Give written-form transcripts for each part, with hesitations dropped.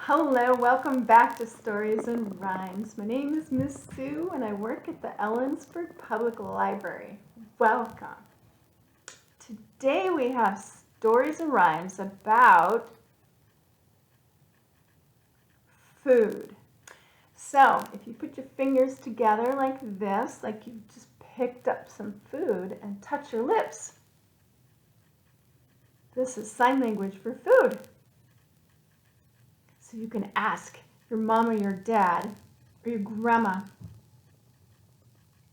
Hello, welcome back to Stories and Rhymes. My name is Miss Sue and I work at the Ellensburg Public Library. Welcome. Today we have stories and rhymes about food. So, if you put your fingers together like this, like you just picked up some food and touch your lips, this is sign language for food. So you can ask your mom or your dad or your grandma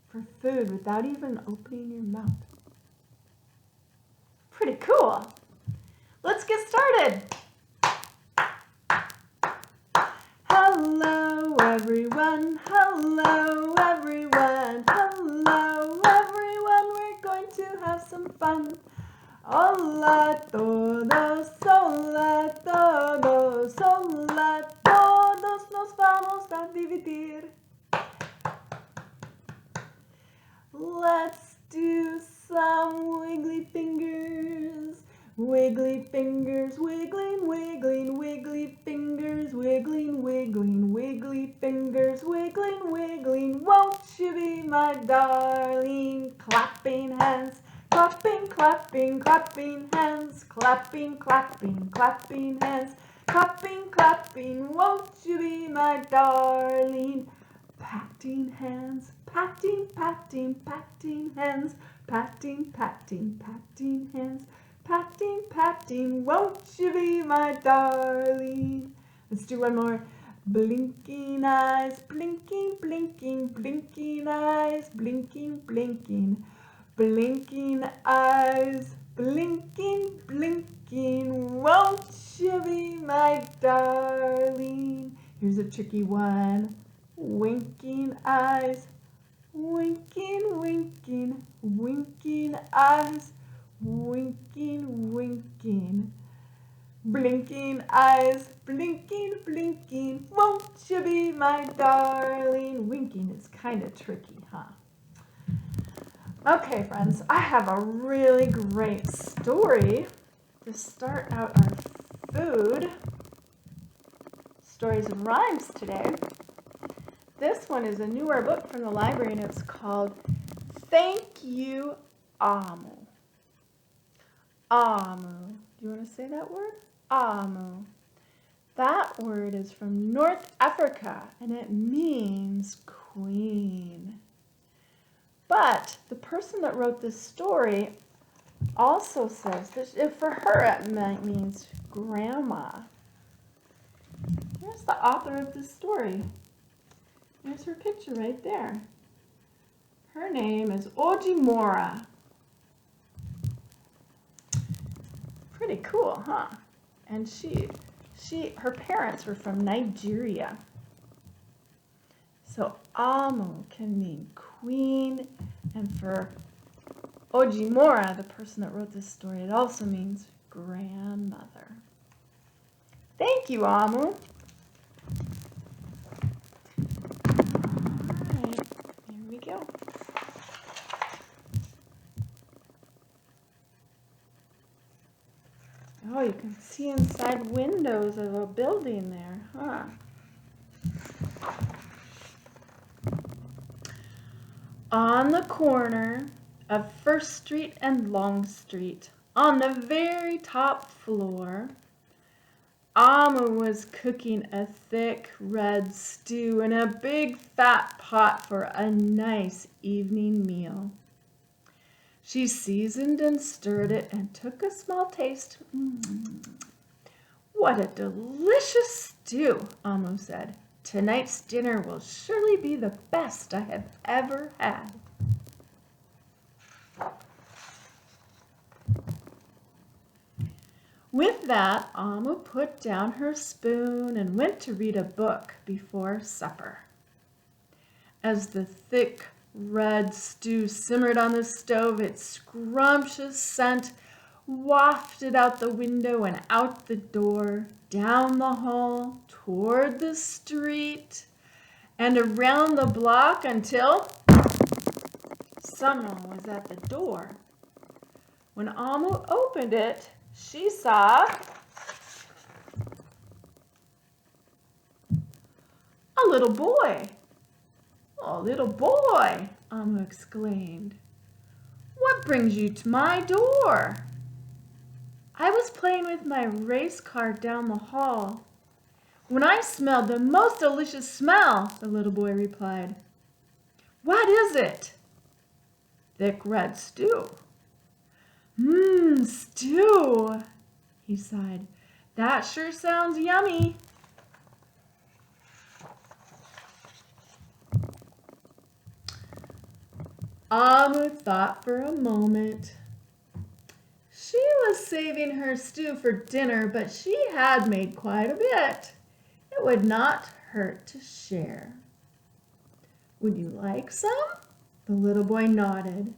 for food without even opening your mouth. Pretty cool. Let's get started. Hello everyone, hello everyone, hello everyone, we're going to have some fun. Hola a todos, hola a todos, hola a todos, nos vamos a divertir. Let's do some wiggly fingers, wiggling, wiggling, wiggly fingers, wiggling, wiggly fingers, wiggling, won't you be my darling? Clapping hands, clapping hands, clapping hands, clapping, won't you be my darling? Patting hands, patting hands, patting hands, patting, won't you be my darling? Let's do one more. Blinking eyes, blinking eyes, blinking, blinking eyes, blinking, won't you be my darling? Here's a tricky one. Winking eyes, winking eyes, winking, blinking eyes, blinking, won't you be my darling? Winking is kind of tricky, huh? Okay, friends, I have a really great story to start out our food stories and rhymes today. This one is a newer book from the library and it's called Thank You, Amu. Amu. Do you want to say that word? Amu. That word is from North Africa and it means queen. But the person that wrote this story also says that for her it means grandma. Here's the author of this story. There's her picture right there. Her name is Ojimora. Pretty cool, huh? And her parents were from Nigeria. So Amu can mean queen, and for Ojimora, the person that wrote this story, it also means grandmother. Thank you, Amu. Go. Oh, you can see inside windows of a building there, huh? On the corner of First Street and Long Street, on the very top floor, Amu was cooking a thick red stew in a big fat pot for a nice evening meal. She seasoned and stirred it and took a small taste. What a delicious stew, Amu said. Tonight's dinner will surely be the best I have ever had. With that, Amu put down her spoon and went to read a book before supper. As the thick red stew simmered on the stove, its scrumptious scent wafted out the window and out the door, down the hall, toward the street, and around the block until someone was at the door. When Amu opened it, she saw little boy." "Oh, little boy," Amu exclaimed, "what brings you to my door?" "I was playing with my race car down the hall when I smelled the most delicious smell," the little boy replied. "What is it?" "Thick red stew." Stew," he sighed. "That sure sounds yummy." Amu thought for a moment. She was saving her stew for dinner, but she had made quite a bit. It would not hurt to share. "Would you like some?" The little boy nodded.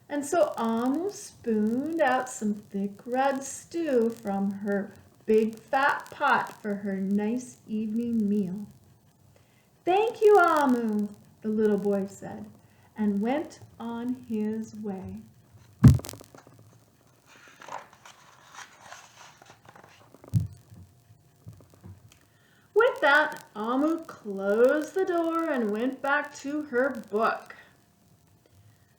And so Amu spooned out some thick red stew from her big fat pot for her nice evening meal. "Thank you, Amu," the little boy said, and went on his way. With that, Amu closed the door and went back to her book.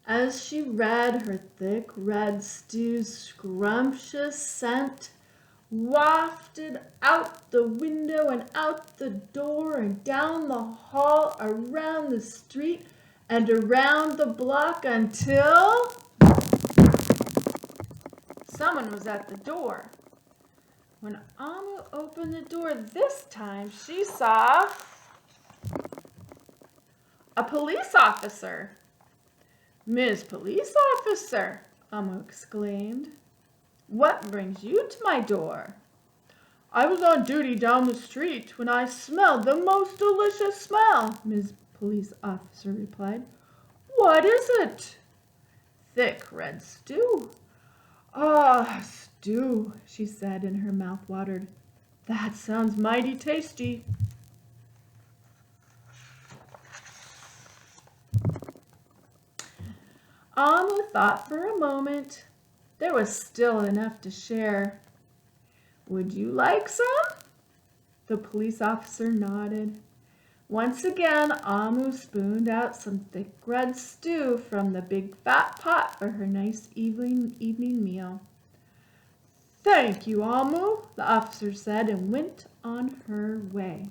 As she read, her thick red stew's scrumptious scent wafted out the window and out the door and down the hall, around the street, and around the block until someone was at the door. When Amu opened the door this time, she saw a police officer. "Miss Police Officer," Amu exclaimed, "what brings you to my door?" "I was on duty down the street when I smelled the most delicious smell," Miss Police Officer replied. "What is it?" "Thick red stew." "Ah, stew," she said, and her mouth watered. "That sounds mighty tasty." Amu thought for a moment. There was still enough to share. "Would you like some?" The police officer nodded. Once again, Amu spooned out some thick red stew from the big fat pot for her nice evening meal. "Thank you, Amu," the officer said, and went on her way.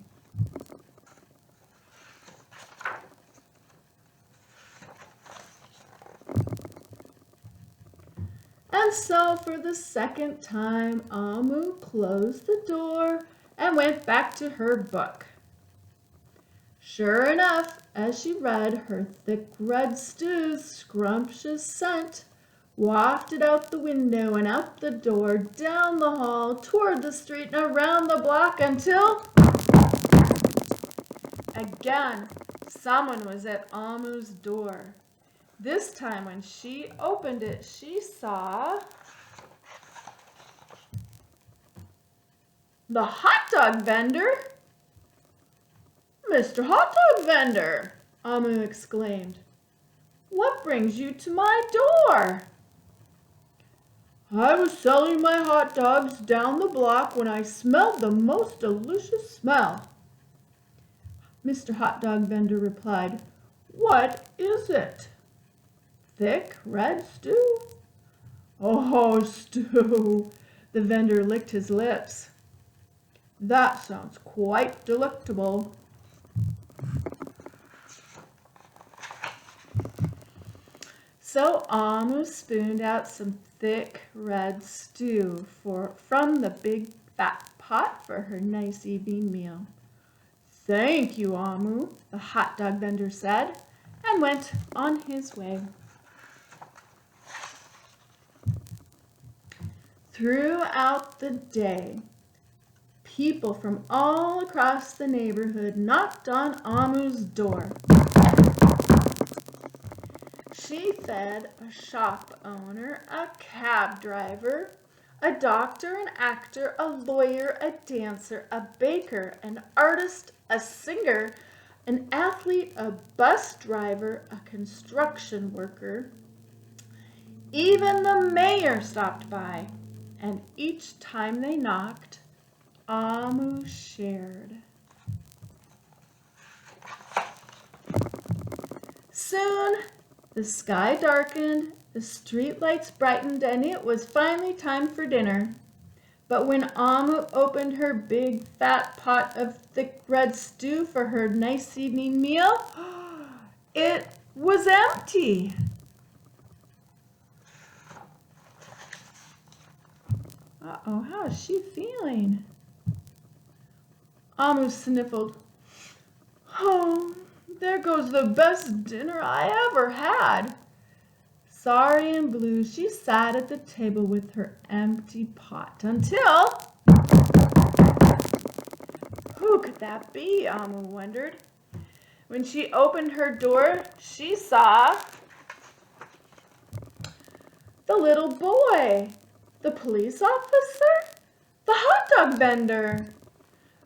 And so for the second time, Amu closed the door and went back to her book. Sure enough, as she read, her thick red stew's scrumptious scent wafted out the window and out the door, down the hall, toward the street, and around the block until again someone was at Amu's door. This time when she opened it, she saw the hot dog vendor. "Mr. Hot Dog Vendor," Amu exclaimed, "what brings you to my door?" "I was selling my hot dogs down the block when I smelled the most delicious smell," Mr. Hot Dog Vendor replied. "What is it?" "Thick red stew." "Oh, stew." The vendor licked his lips. "That sounds quite delectable." So Amu spooned out some thick red stew from the big fat pot for her nice evening meal. "Thank you, Amu," the hot dog vendor said, and went on his way. Throughout the day, people from all across the neighborhood knocked on Amu's door. She fed a shop owner, a cab driver, a doctor, an actor, a lawyer, a dancer, a baker, an artist, a singer, an athlete, a bus driver, a construction worker. Even the mayor stopped by, and each time they knocked, Amu shared. Soon the sky darkened, the street lights brightened, and it was finally time for dinner. But when Amu opened her big fat pot of thick red stew for her nice evening meal, it was empty. Uh-oh, how is she feeling? Amu sniffled. Oh, there goes the best dinner I ever had. Sorry and blue, she sat at the table with her empty pot until... Who could that be, Amu wondered. When she opened her door, she saw the little boy, the police officer, the hot dog vendor,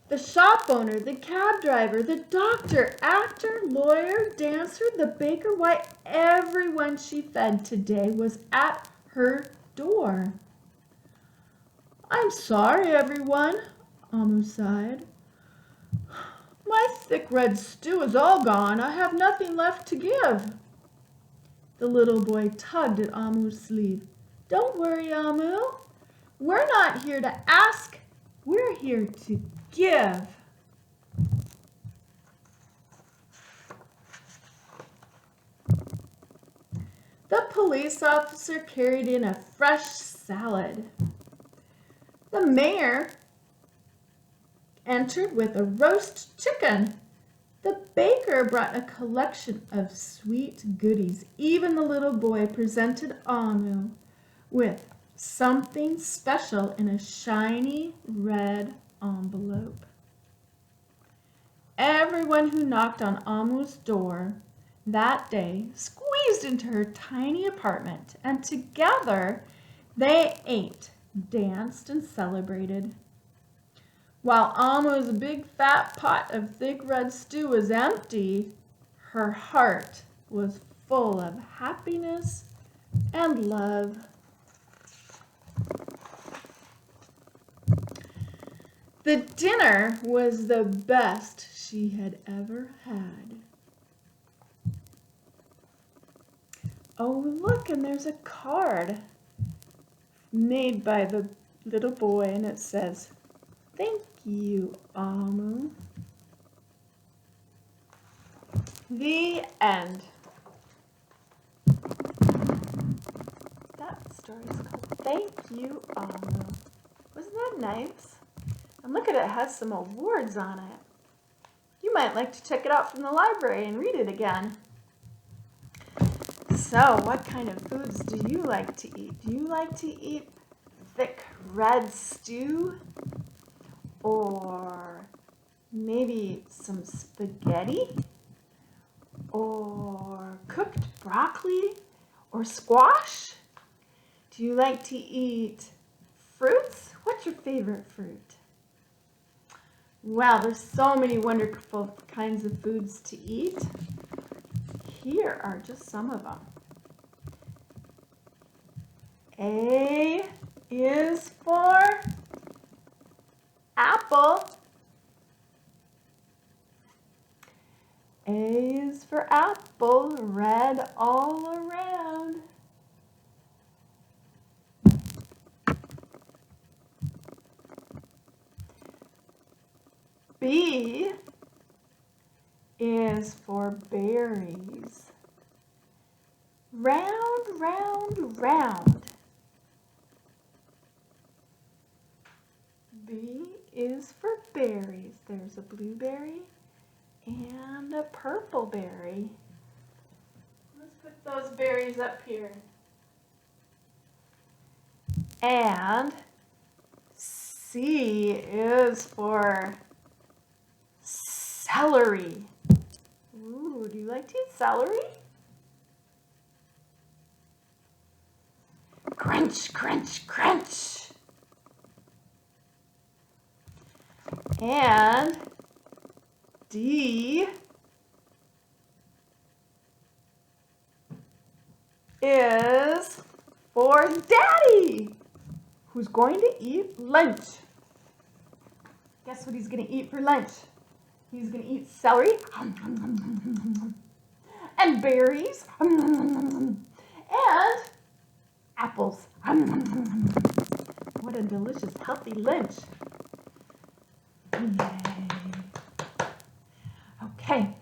the shop owner, the cab driver, the doctor, actor, lawyer, dancer, the baker. Why, everyone she fed today was at her door. I'm sorry, everyone, Amu sighed. My thick red stew is all gone. I have nothing left to give. The little boy tugged at Amu's sleeve. Don't worry, Amu. We're not here to ask. We're here to give. The police officer carried in a fresh salad. The mayor entered with a roast chicken. The baker brought a collection of sweet goodies. Even the little boy presented Amu with something special in a shiny red envelope. Everyone who knocked on Amu's door that day squeezed into her tiny apartment, and together they ate, danced, and celebrated. While Amu's big fat pot of thick red stew was empty, her heart was full of happiness and love. The dinner was the best she had ever had. Oh, look, and there's a card made by the little boy, and it says, "Thank you, Amu." The end. That story is called Thank You, Amu. Wasn't that nice? And look at it, it has some awards on it. You might like to check it out from the library and read it again. So, what kind of foods do you like to eat? Do you like to eat thick red stew? Or maybe some spaghetti? Or cooked broccoli? Or squash? Do you like to eat fruits? What's your favorite fruit? Well, there's so many wonderful kinds of foods to eat. Here are just some of them. A is for apple. A is for apple, red all around. B is for berries. Round, round, round. B is for berries. There's a blueberry and a purple berry. Let's put those berries up here. And C is for celery. Ooh, do you like to eat celery? Crunch, crunch, crunch. And D is for Daddy, who's going to eat lunch. Guess what he's going to eat for lunch? He's going to eat celery and berries, and apples. What a delicious, healthy lunch. Yay. Okay,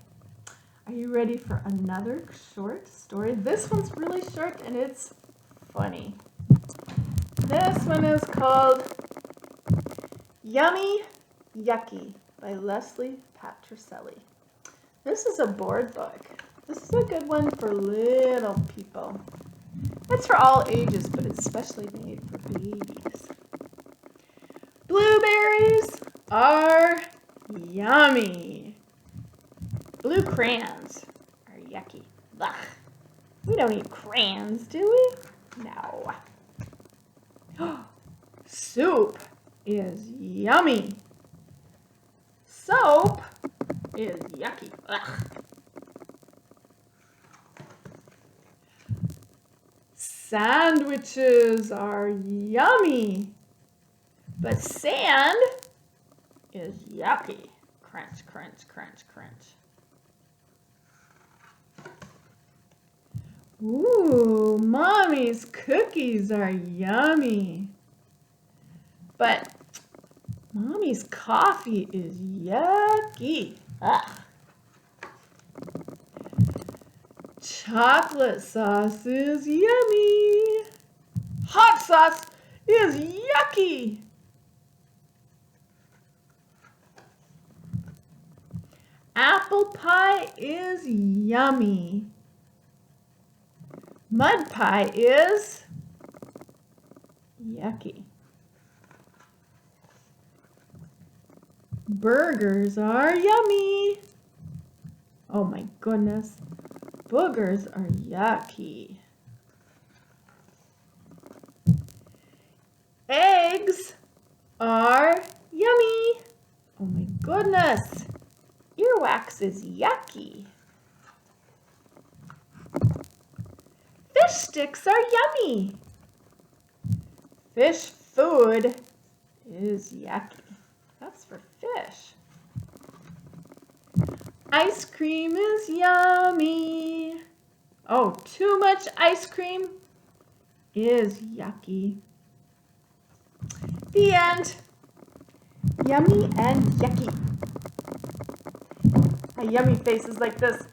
are you ready for another short story? This one's really short and it's funny. This one is called Yummy Yucky by Leslie Patricelli. This is a board book. This is a good one for little people. It's for all ages, but it's specially made for babies. Blueberries are yummy. Blue crayons are yucky. Ugh. We don't eat crayons, do we? No. Soup is yummy. Soap is yucky. Ugh. Sandwiches are yummy, but sand is yucky. Crunch, crunch, crunch, crunch. Ooh, Mommy's cookies are yummy, but Mommy's coffee is yucky. Ugh. Chocolate sauce is yummy. Hot sauce is yucky. Apple pie is yummy. Mud pie is yucky. Burgers are yummy. Oh my goodness. Boogers are yucky. Eggs are yummy. Oh my goodness. Earwax is yucky. Fish sticks are yummy. Fish food is yucky. That's for fish. Ice cream is yummy. Oh, too much ice cream is yucky. The end. Yummy and yucky. A yummy face is like this.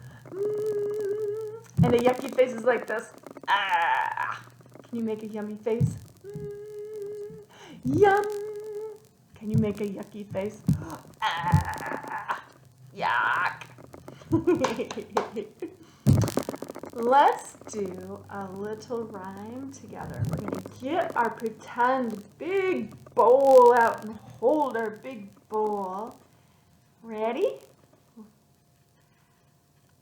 And a yucky face is like this. Ah. Can you make a yummy face? Yum. Can you make a yucky face? Ah. Yuck. Let's do a little rhyme together. We're going to get our pretend big bowl out and hold our big bowl. Ready?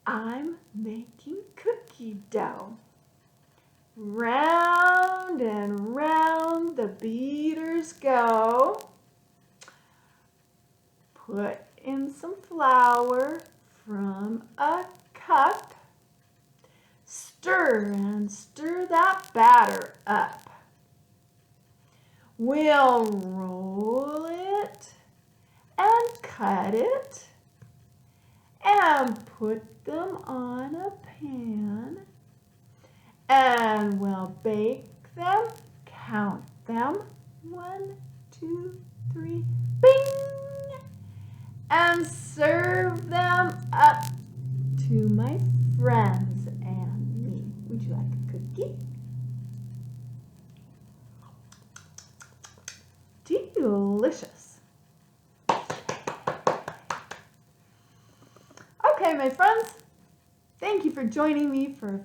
I'm making cookie dough. Round and round the beaters go. Put in some flour from a cup. Stir and stir that batter up. We'll roll it and cut it and put them on a pan, and we'll bake them, count them, 1, 2, 3, bing, and serve them up to my friends and me. Would you like a cookie? Delicious. Okay, my friends, thank you for joining me for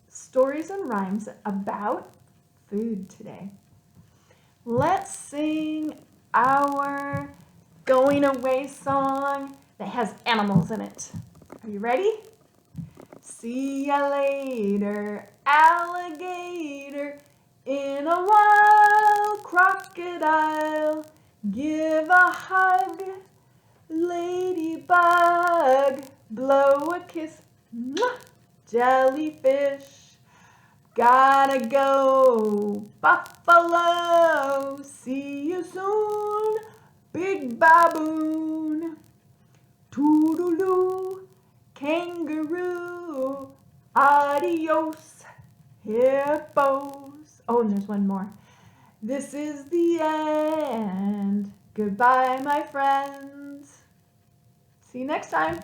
stories and rhymes about food today. Let's sing our going away song that has animals in it. Are you ready? See ya later, alligator, in a wild crocodile. Give a hug, ladybug, blow a kiss, mwah, jellyfish. Gotta go, buffalo, see you soon, big baboon. Toodaloo, kangaroo, adios, hippos. Oh, and there's one more. This is the end. Goodbye, my friends. See you next time.